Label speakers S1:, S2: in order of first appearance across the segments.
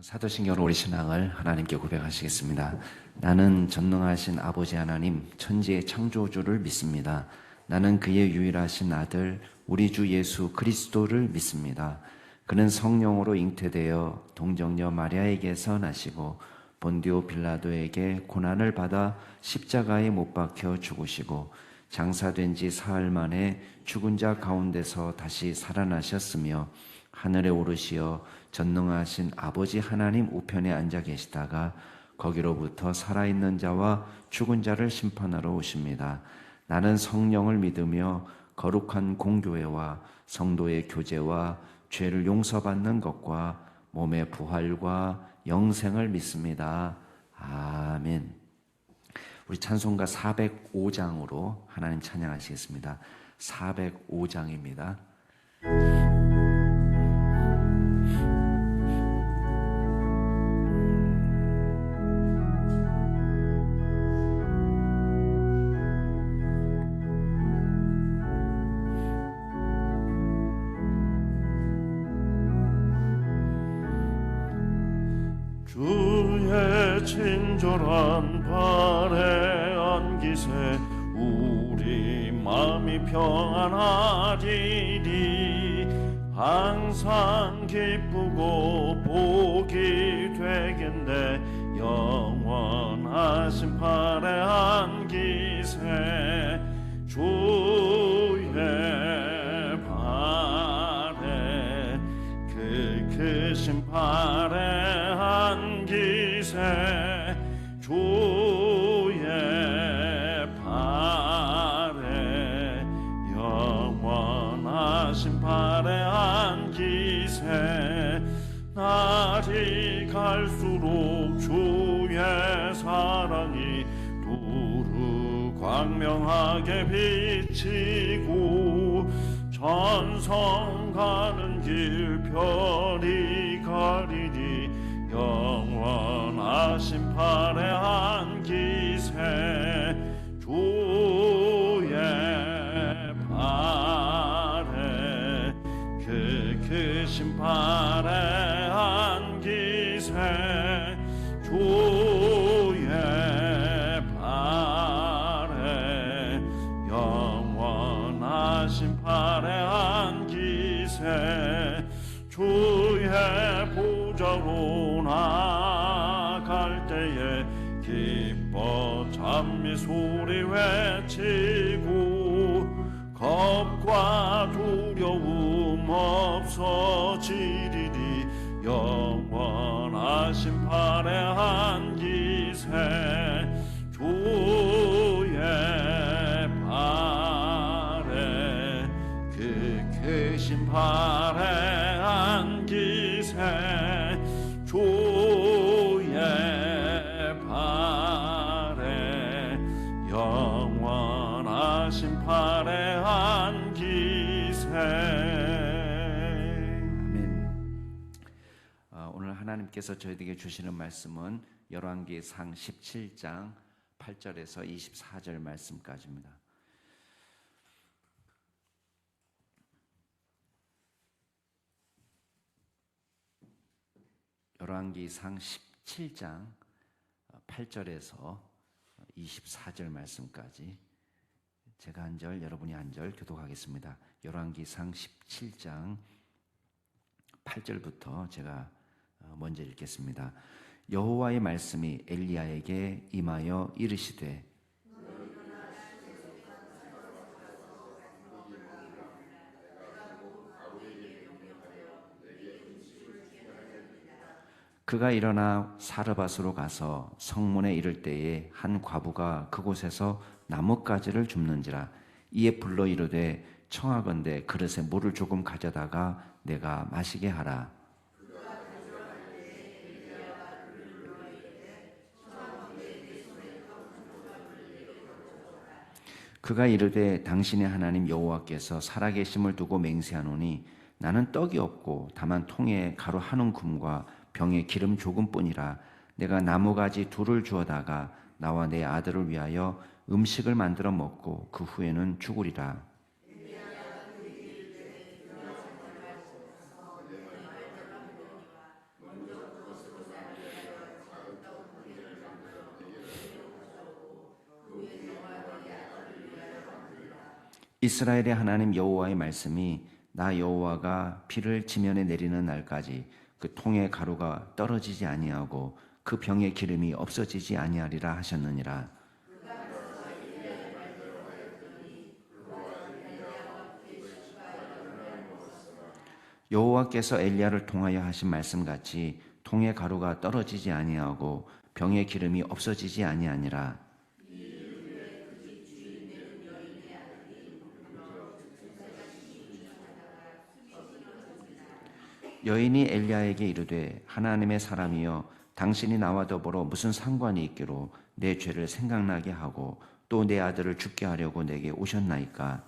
S1: 사도신경 우리 신앙을 하나님께 고백하시겠습니다. 나는 전능하신 아버지 하나님 천지의 창조주를 믿습니다. 나는 그의 유일하신 아들 우리 주 예수 그리스도를 믿습니다. 그는 성령으로 잉태되어 동정녀 마리아에게서 나시고 본디오 빌라도에게 고난을 받아 십자가에 못 박혀 죽으시고 장사된 지 사흘 만에 죽은 자 가운데서 다시 살아나셨으며 하늘에 오르시어 전능하신 아버지 하나님 우편에 앉아 계시다가 거기로부터 살아있는 자와 죽은 자를 심판하러 오십니다. 나는 성령을 믿으며 거룩한 공교회와 성도의 교제와 죄를 용서받는 것과 몸의 부활과 영생을 믿습니다. 아멘. 우리 찬송가 405장으로 하나님 찬양하시겠습니다. 405장입니다.
S2: 주의 친절한 발에 안기세 우리 마음이 평안하리니 항상 기쁘고 복이 되겠네 영원하신 발에 안기세 주의 발에 그 크신 발에 안기세 주의 발에 영원하신 발에 안기세 날이 갈수록 주의 사랑이 두루 광명하게 비치고 전성 가는 길 별이 가리니 영원하신 발에 안기세 주의 발에 그 크신 발에 안기세 주의 발에 영원하신 발에 안기세 주의 보좌로 나갈 때에 기뻐 찬미 소리 외치고 겁과 두려움 없어지리니 영원하신 발에 안기세 주의 발에 그 크신 발에 안기세 주의 발에 영원하신 발에 안기세.
S1: 아멘. 오늘 하나님께서 저희에게 주시는 말씀은 열왕기상 17장 8절에서 24절 말씀까지입니다. 열왕기상 17장 8절에서 24절 말씀까지 제가 한 절, 여러분이 한 절 교독하겠습니다. 열왕기상 17장 8절부터 제가 먼저 읽겠습니다. 여호와의 말씀이 엘리야에게 임하여 이르시되 그가 일어나 사르밧으로 가서 성문에 이를 때에 한 과부가 그곳에서 나뭇가지를 줍는지라. 이에 불러 이르되 청하건대 그릇에 물을 조금 가져다가 내가 마시게 하라. 그가 이르되 당신의 하나님 여호와께서 살아계심을 두고 맹세하노니 나는 떡이 없고 다만 통에 가루 한 움큼과 병에 기름 조금뿐이라. 내가 나무가지 둘을 주어다가 나와 내 아들을 위하여 음식을 만들어 먹고 그 후에는 죽으리라. 이스라엘의 하나님 여호와의 말씀이 나 여호와가 비를 지면에 내리는 날까지 그 통의 가루가 떨어지지 아니하고 그 병의 기름이 없어지지 아니하리라 하셨느니라. 여호와께서 엘리야를 통하여 하신 말씀같이 통의 가루가 떨어지지 아니하고 병의 기름이 없어지지 아니하니라. 여인이 엘리야에게 이르되 하나님의 사람이여 당신이 나와 더불어 무슨 상관이 있기로 내 죄를 생각나게 하고 또 내 아들을 죽게 하려고 내게 오셨나이까.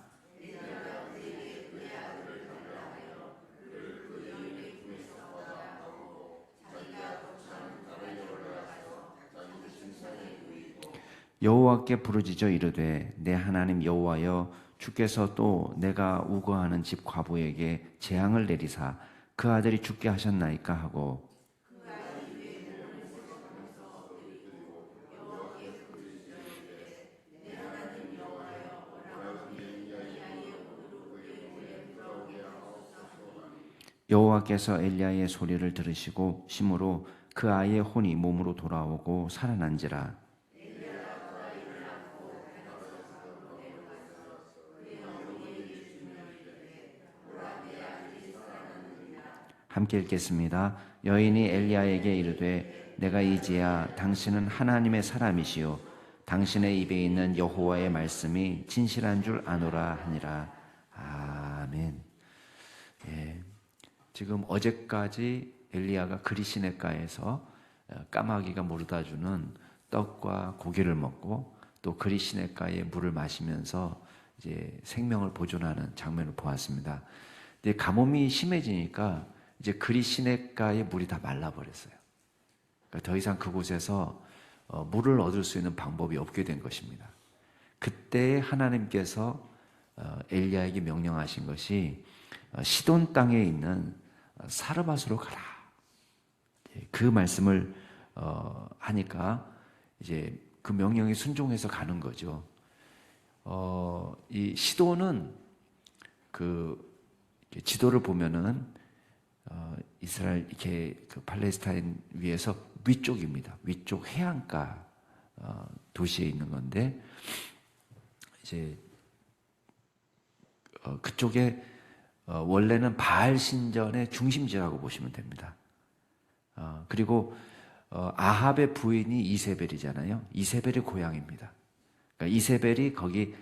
S1: 여호와께 부르짖어 이르되 내 하나님 여호와여 주께서 또 내가 우거하는 집 과부에게 재앙을 내리사 그 아들이 죽게 하셨나이까 하고 여호와께서 엘리야의 소리를 들으시고 심으로 그 아이의 혼이 몸으로 돌아오고 살아난지라. 함께 읽겠습니다. 여인이 엘리야에게 이르되 내가 이제야 당신은 하나님의 사람이시요 당신의 입에 있는 여호와의 말씀이 진실한 줄 아노라 하니라. 아멘. 예. 지금 어제까지 엘리야가 그리시네가에서 까마귀가 물어다 주는 떡과 고기를 먹고 또 그리시네가의 물을 마시면서 이제 생명을 보존하는 장면을 보았습니다. 근데 가뭄이 심해지니까 이제 그리시네가의 물이 다 말라버렸어요. 그러니까 더 이상 그곳에서 물을 얻을 수 있는 방법이 없게 된 것입니다. 그때 하나님께서 엘리야에게 명령하신 것이 시돈 땅에 있는 사르밧으로 가라. 그 말씀을 하니까 이제 그 명령에 순종해서 가는 거죠. 이 시돈은 그 지도를 보면은 이스라엘 이렇게 그 팔레스타인 위에서 위쪽입니다. 위쪽 해안가 도시에 있는 건데 이제 그쪽에 원래는 바알 신전의 중심지라고 보시면 됩니다. 그리고 아합의 부인이 이세벨이잖아요. 이세벨의 고향입니다. 그러니까 이세벨이 거기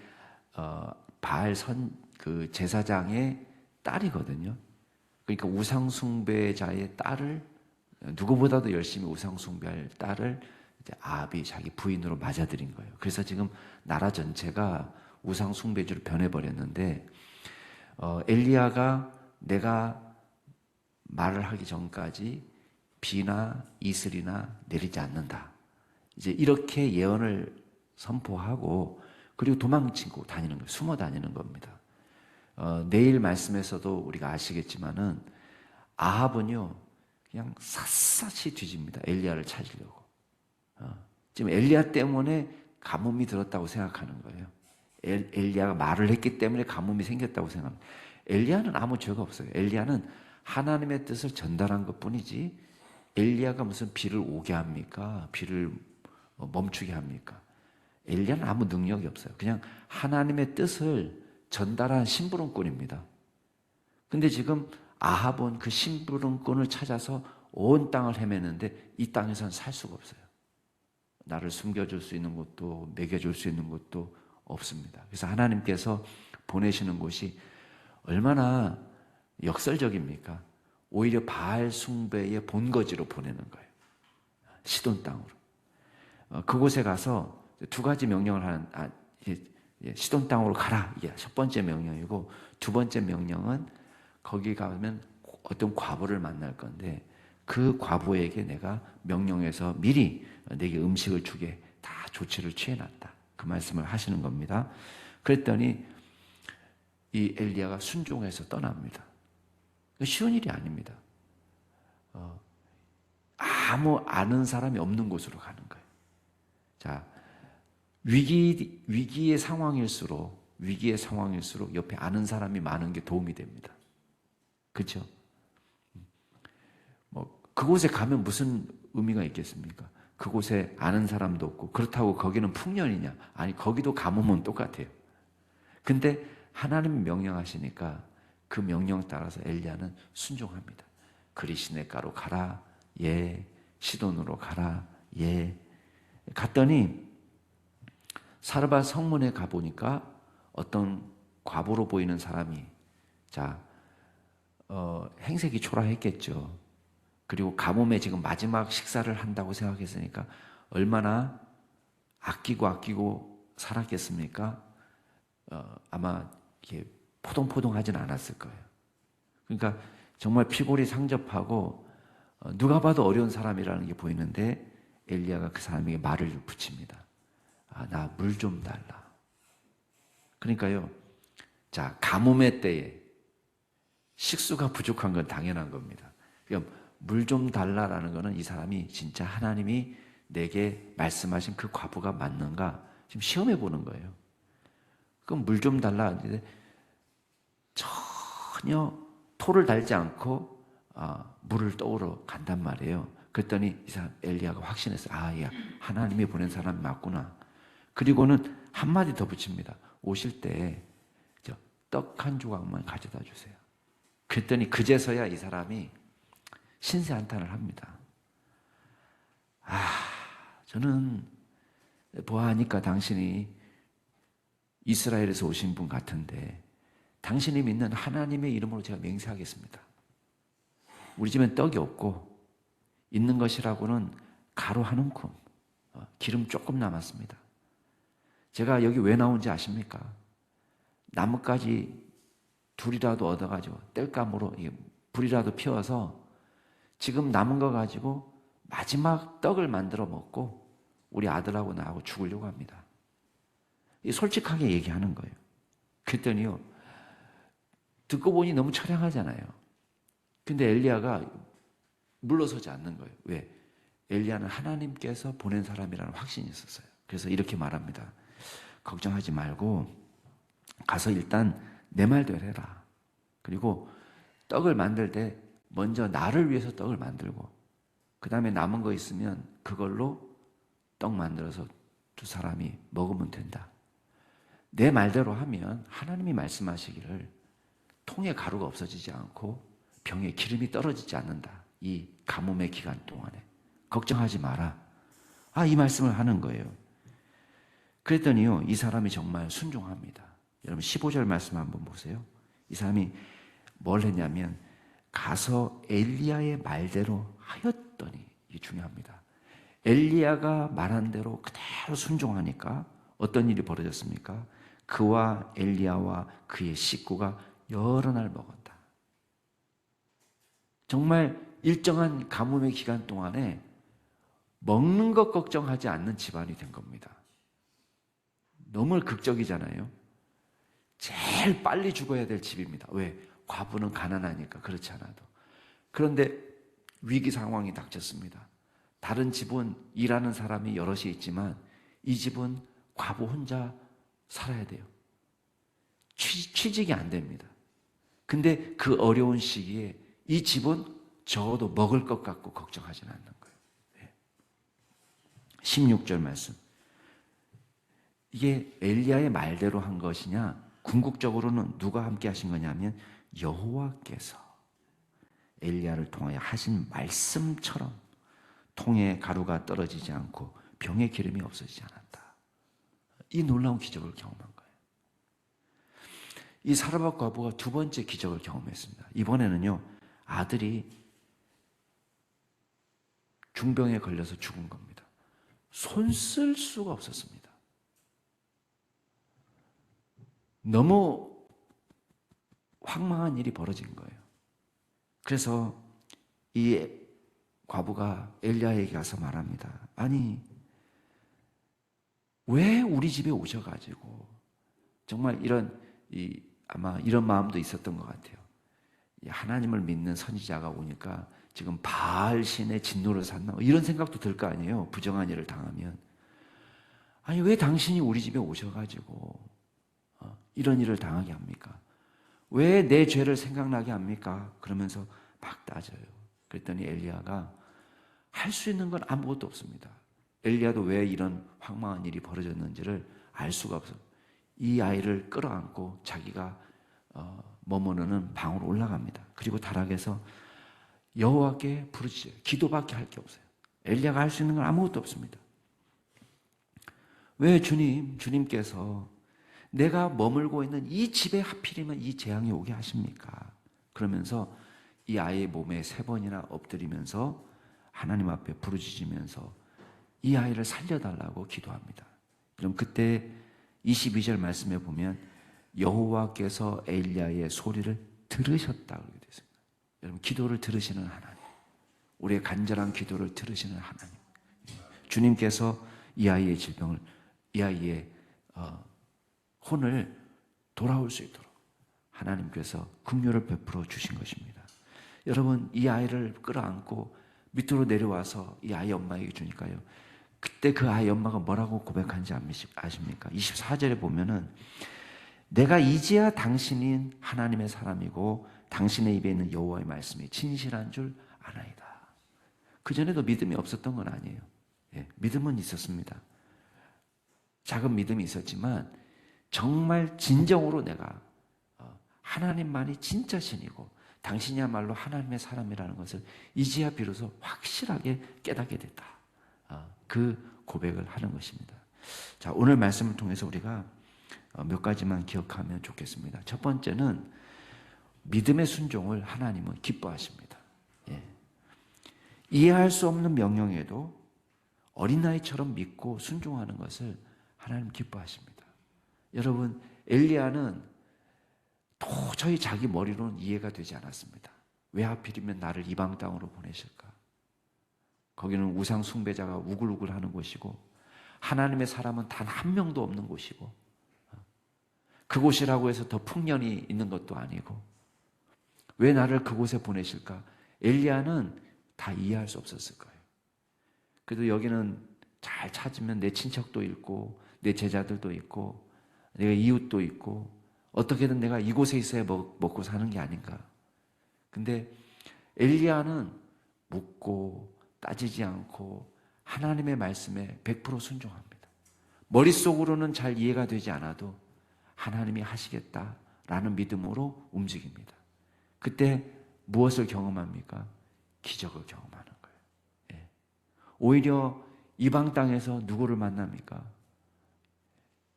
S1: 바알 그 제사장의 딸이거든요. 그러니까 우상숭배자의 딸을 누구보다도 열심히 우상숭배할 딸을 이제 아합이 자기 부인으로 맞아들인 거예요. 그래서 지금 나라 전체가 우상숭배주로 변해버렸는데 엘리야가 내가 말을 하기 전까지 비나 이슬이나 내리지 않는다. 이제 이렇게 예언을 선포하고 그리고 도망치고 다니는 거예요. 숨어 다니는 겁니다. 내일 말씀에서도 우리가 아시겠지만은 아합은요 그냥 샅샅이 뒤집니다. 엘리야를 찾으려고. 지금 엘리야 때문에 가뭄이 들었다고 생각하는 거예요. 엘리야가 말을 했기 때문에 가뭄이 생겼다고 생각합니다. 엘리야는 아무 죄가 없어요. 엘리야는 하나님의 뜻을 전달한 것뿐이지 엘리야가 무슨 비를 오게 합니까? 비를 멈추게 합니까? 엘리야는 아무 능력이 없어요. 그냥 하나님의 뜻을 전달한 심부름꾼입니다. 근데 지금 아합은 그 심부름꾼을 찾아서 온 땅을 헤매는데 이 땅에서는 살 수가 없어요. 나를 숨겨줄 수 있는 곳도 먹여줄 수 있는 곳도 없습니다. 그래서 하나님께서 보내시는 곳이 얼마나 역설적입니까? 오히려 바알 숭배의 본거지로 보내는 거예요. 시돈 땅으로. 그곳에 가서 두 가지 명령을 하는 시돈 땅으로 가라. 이게 첫 번째 명령이고 두 번째 명령은 거기 가면 어떤 과부를 만날 건데 그 과부에게 내가 명령해서 미리 내게 음식을 주게 다 조치를 취해놨다. 그 말씀을 하시는 겁니다. 그랬더니 이 엘리야가 순종해서 떠납니다. 쉬운 일이 아닙니다. 아무 아는 사람이 없는 곳으로 가는 거예요. 자, 위기의 상황일수록 위기의 상황일수록 옆에 아는 사람이 많은 게 도움이 됩니다. 그렇죠? 그곳에 가면 무슨 의미가 있겠습니까? 그곳에 아는 사람도 없고, 그렇다고 거기는 풍년이냐? 아니, 거기도 가뭄은 똑같아요. 근데 하나님이 명령하시니까 그 명령 따라서 엘리야는 순종합니다. 그리시네가로 가라. 예. 시돈으로 가라. 예. 갔더니 사르밧 성문에 가보니까 어떤 과부로 보이는 사람이, 행색이 초라했겠죠. 그리고 가뭄에 지금 마지막 식사를 한다고 생각했으니까 얼마나 아끼고 살았겠습니까? 아마 이렇게 포동포동하진 않았을 거예요. 그러니까 정말 피골이 상접하고 누가 봐도 어려운 사람이라는 게 보이는데 엘리야가 그 사람에게 말을 붙입니다. 나 물 좀 달라. 그러니까요. 자, 가뭄의 때에 식수가 부족한 건 당연한 겁니다. 그러니까 물 좀 달라라는 거는 이 사람이 진짜 하나님이 내게 말씀하신 그 과부가 맞는가 지금 시험해 보는 거예요. 그럼 물 좀 달라 하는데 전혀 토를 달지 않고 물을 떠오러 간단 말이에요. 그랬더니 이 사람 엘리야가 확신했어요. 야, 하나님이 보낸 사람이 맞구나. 그리고는 한마디 더 붙입니다. 오실 때 떡 한 조각만 가져다 주세요. 그랬더니 그제서야 이 사람이 신세 한탄을 합니다. 저는 보아하니까 당신이 이스라엘에서 오신 분 같은데 당신이 믿는 하나님의 이름으로 제가 맹세하겠습니다. 우리 집엔 떡이 없고 있는 것이라고는 가루 한 움큼, 기름 조금 남았습니다. 제가 여기 왜 나온지 아십니까? 나뭇가지 둘이라도 얻어가지고 땔감으로 불이라도 피워서 지금 남은 거 가지고 마지막 떡을 만들어 먹고 우리 아들하고 나하고 죽으려고 합니다. 솔직하게 얘기하는 거예요. 그랬더니요, 듣고 보니 너무 처량하잖아요. 근데 엘리야가 물러서지 않는 거예요. 왜? 엘리야는 하나님께서 보낸 사람이라는 확신이 있었어요. 그래서 이렇게 말합니다. 걱정하지 말고 가서 일단 내 말대로 해라. 그리고 떡을 만들 때 먼저 나를 위해서 떡을 만들고 그 다음에 남은 거 있으면 그걸로 떡 만들어서 두 사람이 먹으면 된다. 내 말대로 하면 하나님이 말씀하시기를 통에 가루가 없어지지 않고 병에 기름이 떨어지지 않는다. 이 가뭄의 기간 동안에 걱정하지 마라. 이 말씀을 하는 거예요. 그랬더니요, 이 사람이 정말 순종합니다. 여러분 15절 말씀 한번 보세요. 이 사람이 뭘 했냐면 가서 엘리야의 말대로 하였더니, 이게 중요합니다. 엘리야가 말한 대로 그대로 순종하니까 어떤 일이 벌어졌습니까? 그와 엘리야와 그의 식구가 여러 날 먹었다. 정말 일정한 가뭄의 기간 동안에 먹는 것 걱정하지 않는 집안이 된 겁니다. 너무 극적이잖아요. 제일 빨리 죽어야 될 집입니다. 왜? 과부는 가난하니까, 그렇지 않아도. 그런데 위기 상황이 닥쳤습니다. 다른 집은 일하는 사람이 여럿이 있지만 이 집은 과부 혼자 살아야 돼요. 취직이 안 됩니다. 근데 그 어려운 시기에 이 집은 적어도 먹을 것 같고 걱정하진 않는 거예요. 16절 말씀. 이게 엘리야의 말대로 한 것이냐? 궁극적으로는 누가 함께 하신 거냐면 여호와께서 엘리야를 통하여 하신 말씀처럼 통에 가루가 떨어지지 않고 병에 기름이 없어지지 않았다. 이 놀라운 기적을 경험한 거예요. 이 사르밧 과부가 두 번째 기적을 경험했습니다. 이번에는요, 아들이 중병에 걸려서 죽은 겁니다. 손 쓸 수가 없었습니다. 너무 황망한 일이 벌어진 거예요. 그래서 이 과부가 엘리야에게 가서 말합니다. 아니, 왜 우리 집에 오셔가지고 정말 아마 이런 마음도 있었던 것 같아요. 하나님을 믿는 선지자가 오니까 지금 바알 신의 진노를 샀나 이런 생각도 들 거 아니에요. 부정한 일을 당하면. 아니, 왜 당신이 우리 집에 오셔가지고 이런 일을 당하게 합니까? 왜 내 죄를 생각나게 합니까? 그러면서 막 따져요. 그랬더니 엘리야가 할 수 있는 건 아무것도 없습니다. 엘리야도 왜 이런 황망한 일이 벌어졌는지를 알 수가 없어요. 이 아이를 끌어안고 자기가 머무르는 방으로 올라갑니다. 그리고 다락에서 여호와께 부르짖어요. 기도밖에 할 게 없어요. 엘리야가 할 수 있는 건 아무것도 없습니다. 왜 주님께서 내가 머물고 있는 이 집에 하필이면 이 재앙이 오게 하십니까? 그러면서 이 아이의 몸에 3번이나 엎드리면서 하나님 앞에 부르짖으면서 이 아이를 살려달라고 기도합니다. 그럼 그때 22절 말씀에 보면 여호와께서 엘리야의 소리를 들으셨다고 되어 있습니다. 여러분, 기도를 들으시는 하나님, 우리의 간절한 기도를 들으시는 하나님, 주님께서 이 아이의 질병을, 이 아이의 혼을 돌아올 수 있도록 하나님께서 긍휼을 베풀어 주신 것입니다. 여러분, 이 아이를 끌어안고 밑으로 내려와서 이 아이 엄마에게 주니까요, 그때 그 아이 엄마가 뭐라고 고백한지 아십니까? 24절에 보면은 내가 이제야 당신인 하나님의 사람이고 당신의 입에 있는 여호와의 말씀이 진실한 줄 아나이다. 그전에도 믿음이 없었던 건 아니에요. 믿음은 있었습니다. 작은 믿음이 있었지만 정말 진정으로 내가 하나님만이 진짜 신이고 당신이야말로 하나님의 사람이라는 것을 이제야 비로소 확실하게 깨닫게 됐다. 그 고백을 하는 것입니다. 자, 오늘 말씀을 통해서 우리가 몇 가지만 기억하면 좋겠습니다. 첫 번째는 믿음의 순종을 하나님은 기뻐하십니다. 이해할 수 없는 명령에도 어린아이처럼 믿고 순종하는 것을 하나님 기뻐하십니다. 여러분, 엘리야는 도저히 자기 머리로는 이해가 되지 않았습니다. 왜 하필이면 나를 이방 땅으로 보내실까? 거기는 우상 숭배자가 우글우글 하는 곳이고 하나님의 사람은 단 한 명도 없는 곳이고 그곳이라고 해서 더 풍년이 있는 것도 아니고 왜 나를 그곳에 보내실까? 엘리야는 다 이해할 수 없었을 거예요. 그래도 여기는 잘 찾으면 내 친척도 있고 내 제자들도 있고 내가 이웃도 있고 어떻게든 내가 이곳에 있어야 먹고 사는 게 아닌가. 근데 엘리야는 묻고 따지지 않고 하나님의 말씀에 100% 순종합니다. 머릿속으로는 잘 이해가 되지 않아도 하나님이 하시겠다라는 믿음으로 움직입니다. 그때 무엇을 경험합니까? 기적을 경험하는 거예요. 오히려 이방 땅에서 누구를 만납니까?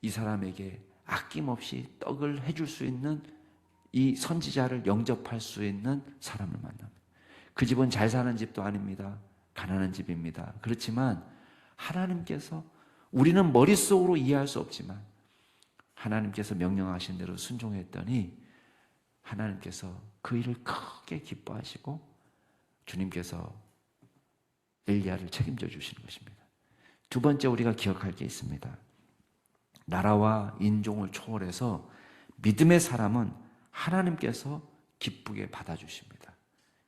S1: 이 사람에게 아낌없이 떡을 해줄 수 있는 이 선지자를 영접할 수 있는 사람을 만납니다. 그 집은 잘 사는 집도 아닙니다. 가난한 집입니다. 그렇지만 하나님께서, 우리는 머릿속으로 이해할 수 없지만 하나님께서 명령하신 대로 순종했더니 하나님께서 그 일을 크게 기뻐하시고 주님께서 엘리야를 책임져 주시는 것입니다. 두 번째 우리가 기억할 게 있습니다. 나라와 인종을 초월해서 믿음의 사람은 하나님께서 기쁘게 받아주십니다.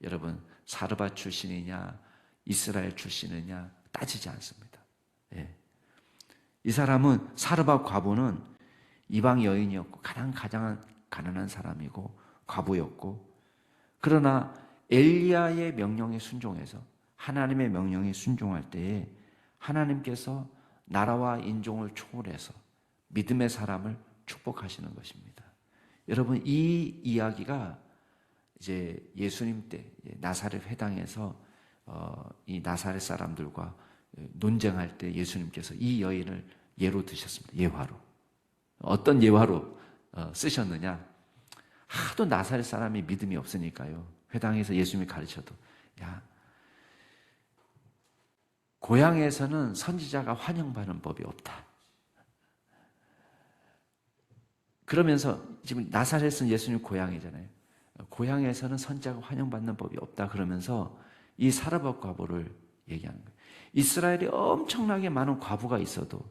S1: 여러분, 사르밧 출신이냐 이스라엘 출신이냐 따지지 않습니다. 이 사람은, 사르밧 과부는 이방 여인이었고 가장 가난한 사람이고 과부였고, 그러나 엘리야의 명령에 순종해서 하나님의 명령에 순종할 때에 하나님께서 나라와 인종을 초월해서 믿음의 사람을 축복하시는 것입니다. 여러분, 이 이야기가 이제 예수님 때 나사렛 회당에서 이 나사렛 사람들과 논쟁할 때 예수님께서 이 여인을 예로 드셨습니다. 예화로. 어떤 예화로 쓰셨느냐? 하도 나사렛 사람이 믿음이 없으니까요. 회당에서 예수님이 가르쳐도, 야, 고향에서는 선지자가 환영받는 법이 없다. 그러면서 지금 나사렛은 예수님 고향이잖아요. 고향에서는 선지자가 환영받는 법이 없다. 그러면서 이 사르밧 과부를 얘기하는 거예요. 이스라엘에 엄청나게 많은 과부가 있어도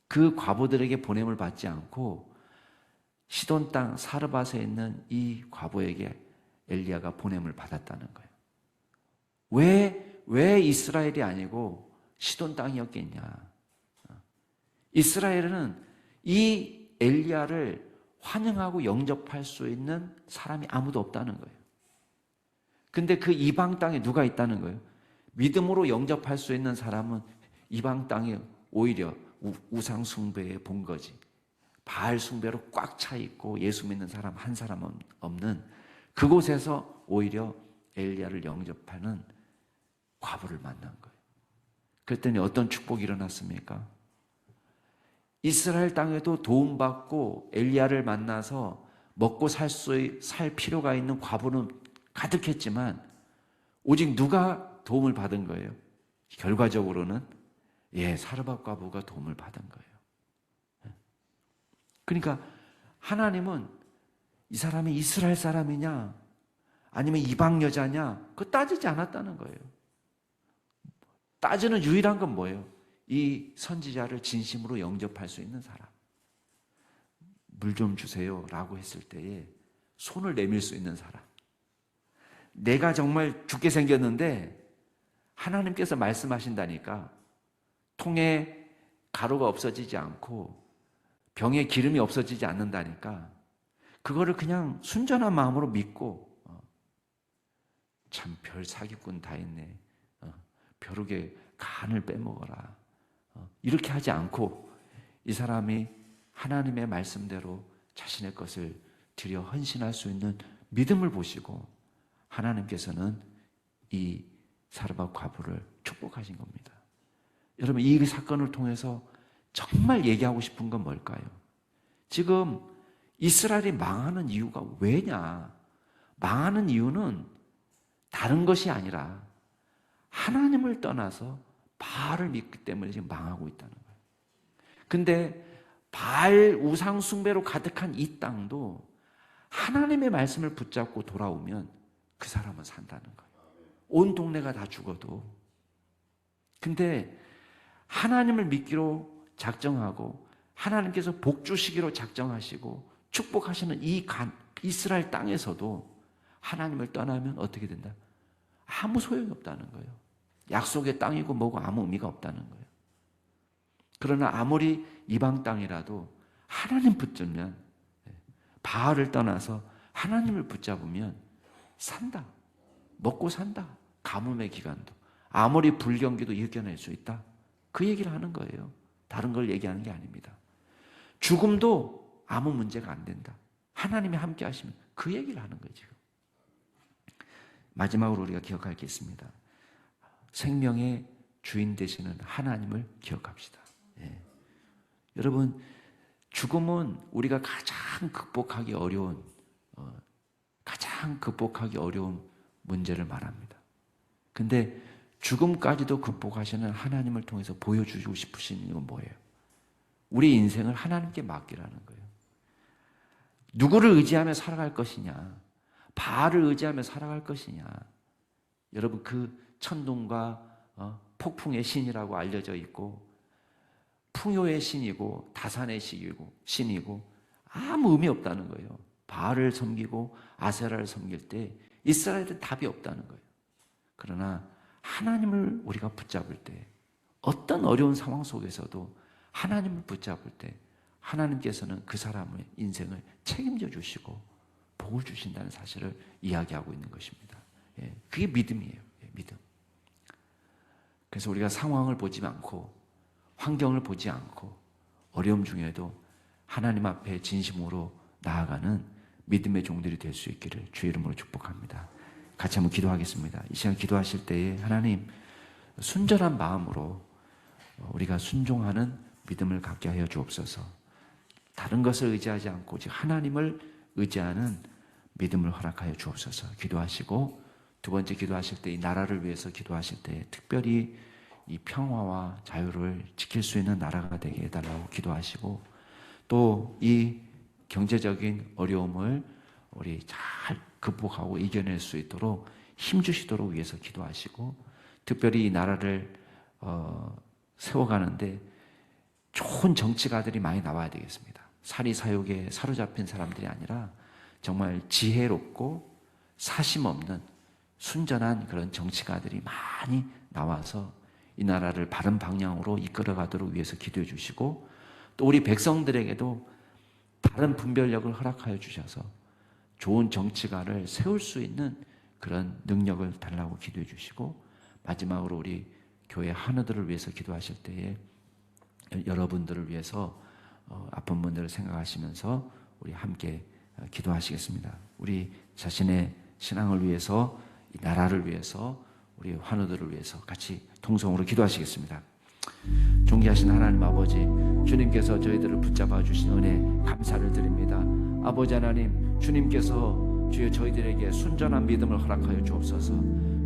S1: 그 과부들에게 보냄을 받지 않고 시돈 땅 사르밧에 있는 이 과부에게 엘리야가 보냄을 받았다는 거예요. 왜 이스라엘이 아니고 시돈 땅이었겠냐? 이스라엘은 이 엘리야를 환영하고 영접할 수 있는 사람이 아무도 없다는 거예요. 근데 그 이방 땅에 누가 있다는 거예요? 믿음으로 영접할 수 있는 사람은 이방 땅에 오히려 우상 숭배의 본거지, 바알 숭배로 꽉 차 있고 예수 믿는 사람 한 사람 없는 그곳에서 오히려 엘리야를 영접하는 과부를 만난 거예요. 그랬더니 어떤 축복이 일어났습니까? 이스라엘 땅에도 도움받고 엘리야를 만나서 먹고 살 필요가 있는 과부는 가득했지만 오직 누가 도움을 받은 거예요? 결과적으로는 사르밧 과부가 도움을 받은 거예요. 그러니까 하나님은 이 사람이 이스라엘 사람이냐 아니면 이방 여자냐 그거 따지지 않았다는 거예요. 따지는 유일한 건 뭐예요? 이 선지자를 진심으로 영접할 수 있는 사람. 물 좀 주세요 라고 했을 때에 손을 내밀 수 있는 사람. 내가 정말 죽게 생겼는데 하나님께서 말씀하신다니까 통에 가루가 없어지지 않고 병에 기름이 없어지지 않는다니까 그거를 그냥 순전한 마음으로 믿고 참 별 사기꾼 다 있네. 벼룩의 간을 빼먹어라. 이렇게 하지 않고 이 사람이 하나님의 말씀대로 자신의 것을 드려 헌신할 수 있는 믿음을 보시고 하나님께서는 이 사르밧 과부를 축복하신 겁니다. 여러분 이 사건을 통해서 정말 얘기하고 싶은 건 뭘까요? 지금 이스라엘이 망하는 이유가 왜냐? 망하는 이유는 다른 것이 아니라 하나님을 떠나서 바알을 믿기 때문에 지금 망하고 있다는 거예요. 근데 바알 우상 숭배로 가득한 이 땅도 하나님의 말씀을 붙잡고 돌아오면 그 사람은 산다는 거예요. 온 동네가 다 죽어도. 근데 하나님을 믿기로 작정하고 하나님께서 복 주시기로 작정하시고 축복하시는 이 이스라엘 땅에서도 하나님을 떠나면 어떻게 된다? 아무 소용이 없다는 거예요. 약속의 땅이고 뭐고 아무 의미가 없다는 거예요. 그러나 아무리 이방 땅이라도 하나님 붙들면 바알을 떠나서 하나님을 붙잡으면 산다. 먹고 산다. 가뭄의 기간도. 아무리 불경기도 이겨낼 수 있다. 그 얘기를 하는 거예요. 다른 걸 얘기하는 게 아닙니다. 죽음도 아무 문제가 안 된다. 하나님이 함께 하시면 그 얘기를 하는 거예요. 지금. 마지막으로 우리가 기억할 게 있습니다. 생명의 주인 되시는 하나님을 기억합시다. 여러분 죽음은 우리가 가장 극복하기 어려운 문제를 말합니다. 근데 죽음까지도 극복하시는 하나님을 통해서 보여주고 싶으신 건 뭐예요? 우리 인생을 하나님께 맡기라는 거예요. 누구를 의지하며 살아갈 것이냐? 바알을 의지하며 살아갈 것이냐? 여러분 그 천둥과 폭풍의 신이라고 알려져 있고 풍요의 신이고 다산의 신이고 아무 의미 없다는 거예요. 바알을 섬기고 아세라를 섬길 때 이스라엘은 답이 없다는 거예요. 그러나 하나님을 우리가 붙잡을 때 어떤 어려운 상황 속에서도 하나님을 붙잡을 때 하나님께서는 그 사람의 인생을 책임져 주시고 복을 주신다는 사실을 이야기하고 있는 것입니다. 그게 믿음이에요. 믿음. 그래서 우리가 상황을 보지 않고 환경을 보지 않고 어려움 중에도 하나님 앞에 진심으로 나아가는 믿음의 종들이 될 수 있기를 주의 이름으로 축복합니다. 같이 한번 기도하겠습니다. 이 시간 기도하실 때에 하나님 순전한 마음으로 우리가 순종하는 믿음을 갖게 하여 주옵소서. 다른 것을 의지하지 않고 오직 하나님을 의지하는 믿음을 허락하여 주옵소서. 기도하시고 두 번째 기도하실 때 이 나라를 위해서 기도하실 때 특별히 이 평화와 자유를 지킬 수 있는 나라가 되게 해달라고 기도하시고 또 이 경제적인 어려움을 우리 잘 극복하고 이겨낼 수 있도록 힘주시도록 위해서 기도하시고 특별히 이 나라를 세워가는데 좋은 정치가들이 많이 나와야 되겠습니다. 사리사욕에 사로잡힌 사람들이 아니라 정말 지혜롭고 사심 없는 순전한 그런 정치가들이 많이 나와서 이 나라를 바른 방향으로 이끌어가도록 위해서 기도해 주시고 또 우리 백성들에게도 다른 분별력을 허락하여 주셔서 좋은 정치가를 세울 수 있는 그런 능력을 달라고 기도해 주시고, 마지막으로 우리 교회 하나들을 위해서 기도하실 때에 여러분들을 위해서 아픈 분들을 생각하시면서 우리 함께 기도하시겠습니다. 우리 자신의 신앙을 위해서, 이 나라를 위해서, 우리 환우들을 위해서 같이 통성으로 기도하시겠습니다. 존귀하신 하나님 아버지, 주님께서 저희들을 붙잡아 주신 은혜 감사를 드립니다. 아버지 하나님, 주님께서 주여 저희들에게 순전한 믿음을 허락하여 주옵소서.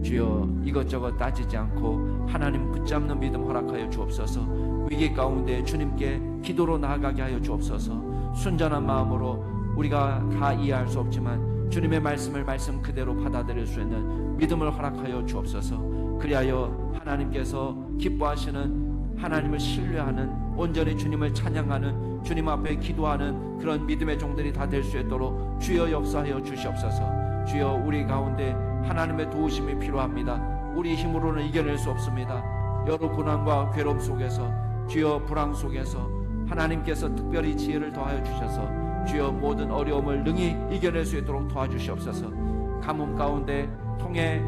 S1: 주여 이것저것 따지지 않고 하나님 붙잡는 믿음 허락하여 주옵소서. 위기 가운데 주님께 기도로 나아가게 하여 주옵소서. 순전한 마음으로 우리가 다 이해할 수 없지만 주님의 말씀을 말씀 그대로 받아들일 수 있는 믿음을 허락하여 주옵소서. 그리하여 하나님께서 기뻐하시는, 하나님을 신뢰하는, 온전히 주님을 찬양하는, 주님 앞에 기도하는 그런 믿음의 종들이 다 될 수 있도록 주여 역사하여 주시옵소서. 주여 우리 가운데 하나님의 도우심이 필요합니다. 우리 힘으로는 이겨낼 수 없습니다. 여러 고난과 괴로움 속에서, 주여 불황 속에서 하나님께서 특별히 지혜를 더하여 주셔서 주여 모든 어려움을 능히 이겨낼 수 있도록 도와주시옵소서. 가뭄 가운데 통에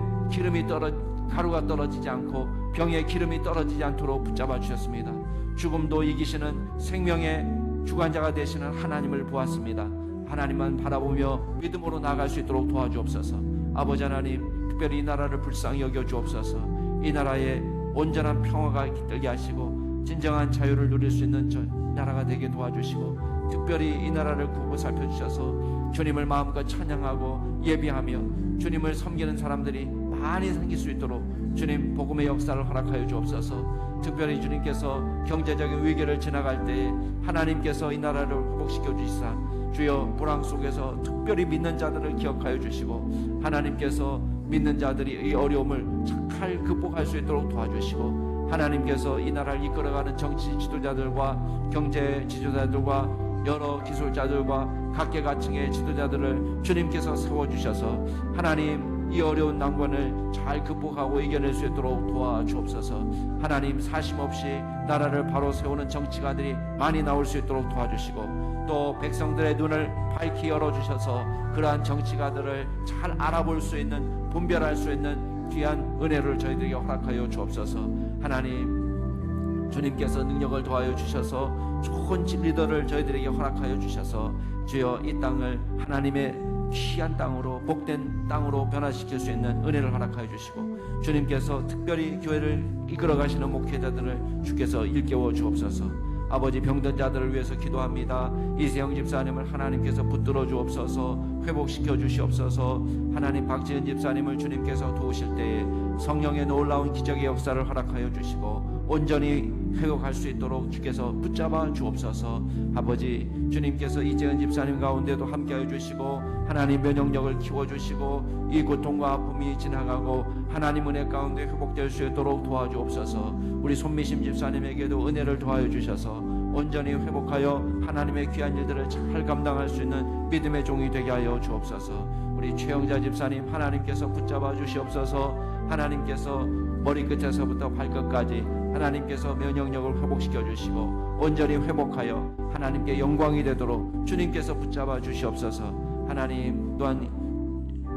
S1: 가루가 떨어지지 않고 병에 기름이 떨어지지 않도록 붙잡아 주셨습니다. 죽음도 이기시는 생명의 주관자가 되시는 하나님을 보았습니다. 하나님만 바라보며 믿음으로 나아갈 수 있도록 도와주옵소서. 아버지 하나님, 특별히 이 나라를 불쌍히 여겨 주옵소서. 이 나라에 온전한 평화가 깃들게 하시고 진정한 자유를 누릴 수 있는 저 나라가 되게 도와주시고, 특별히 이 나라를 구고 살펴주셔서 주님을 마음껏 찬양하고 예비하며 주님을 섬기는 사람들이 많이 생길 수 있도록 주님 복음의 역사를 허락하여 주옵소서. 특별히 주님께서 경제적인 위기를 지나갈 때에 하나님께서 이 나라를 회복시켜 주시사 주여 불황 속에서 특별히 믿는 자들을 기억하여 주시고, 하나님께서 믿는 자들이 이 어려움을 잘 극복할 수 있도록 도와주시고, 하나님께서 이 나라를 이끌어가는 정치 지도자들과 경제 지도자들과 여러 기술자들과 각계각층의 지도자들을 주님께서 세워주셔서 하나님 이 어려운 난관을 잘 극복하고 이겨낼 수 있도록 도와주옵소서. 하나님 사심없이 나라를 바로 세우는 정치가들이 많이 나올 수 있도록 도와주시고, 또 백성들의 눈을 밝히 열어주셔서 그러한 정치가들을 잘 알아볼 수 있는, 분별할 수 있는 귀한 은혜를 저희들에게 허락하여 주옵소서. 하나님 주님께서 능력을 더하여 주셔서 좋은 진리들을 저희들에게 허락하여 주셔서 주여 이 땅을 하나님의 귀한 땅으로, 복된 땅으로 변화시킬 수 있는 은혜를 허락하여 주시고, 주님께서 특별히 교회를 이끌어 가시는 목회자들을 주께서 일깨워 주옵소서. 아버지 병든 자들을 위해서 기도합니다. 이세영 집사님을 하나님께서 붙들어 주옵소서. 회복시켜 주시옵소서. 하나님 박지은 집사님을 주님께서 도우실 때에 성령의 놀라운 기적의 역사를 허락하여 주시고 온전히 회복할 수 있도록 주께서 붙잡아 주옵소서. 아버지 주님께서 이재은 집사님 가운데도 함께하여 주시고 하나님 면역력을 키워주시고 이 고통과 아픔이 지나가고 하나님 은혜 가운데 회복될 수 있도록 도와주옵소서. 우리 손미심 집사님에게도 은혜를 더하여 주셔서 온전히 회복하여 하나님의 귀한 일들을 잘 감당할 수 있는 믿음의 종이 되게 하여 주옵소서. 우리 최영자 집사님 하나님께서 붙잡아 주시옵소서. 하나님께서 머리끝에서부터 발끝까지 하나님께서 면역력을 회복시켜 주시고 온전히 회복하여 하나님께 영광이 되도록 주님께서 붙잡아 주시옵소서. 하나님 또한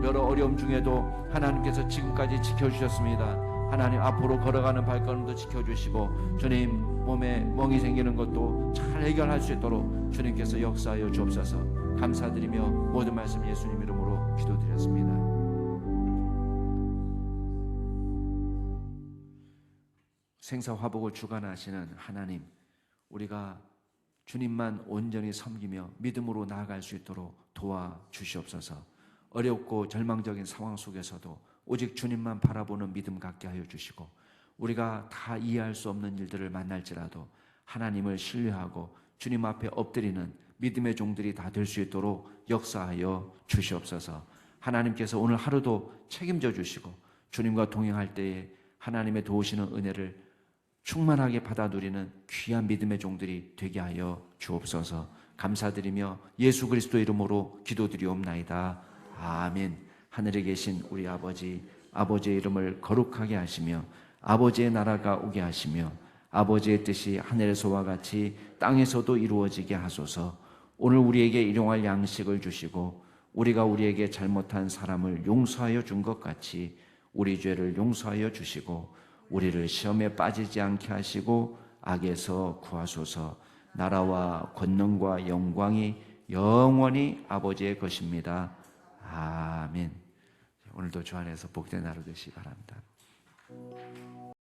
S1: 여러 어려움 중에도 하나님께서 지금까지 지켜주셨습니다. 하나님 앞으로 걸어가는 발걸음도 지켜주시고 주님 몸에 멍이 생기는 것도 잘 해결할 수 있도록 주님께서 역사하여 주옵소서. 감사드리며 모든 말씀 예수님 이름으로 기도드렸습니다. 생사화복을 주관하시는 하나님, 우리가 주님만 온전히 섬기며 믿음으로 나아갈 수 있도록 도와주시옵소서. 어렵고 절망적인 상황 속에서도 오직 주님만 바라보는 믿음 갖게 하여 주시고, 우리가 다 이해할 수 없는 일들을 만날지라도 하나님을 신뢰하고 주님 앞에 엎드리는 믿음의 종들이 다 될 수 있도록 역사하여 주시옵소서. 하나님께서 오늘 하루도 책임져 주시고 주님과 동행할 때에 하나님의 도우시는 은혜를 충만하게 받아 누리는 귀한 믿음의 종들이 되게 하여 주옵소서. 감사드리며 예수 그리스도 이름으로 기도드리옵나이다. 아멘. 하늘에 계신 우리 아버지, 아버지의 이름을 거룩하게 하시며 아버지의 나라가 오게 하시며 아버지의 뜻이 하늘에서와 같이 땅에서도 이루어지게 하소서. 오늘 우리에게 일용할 양식을 주시고 우리가 우리에게 잘못한 사람을 용서하여 준 것 같이 우리 죄를 용서하여 주시고 우리를 시험에 빠지지 않게 하시고 악에서 구하소서. 나라와 권능과 영광이 영원히 아버지의 것입니다. 아멘. 오늘도 주 안에서 복된 하루 되시기 바랍니다.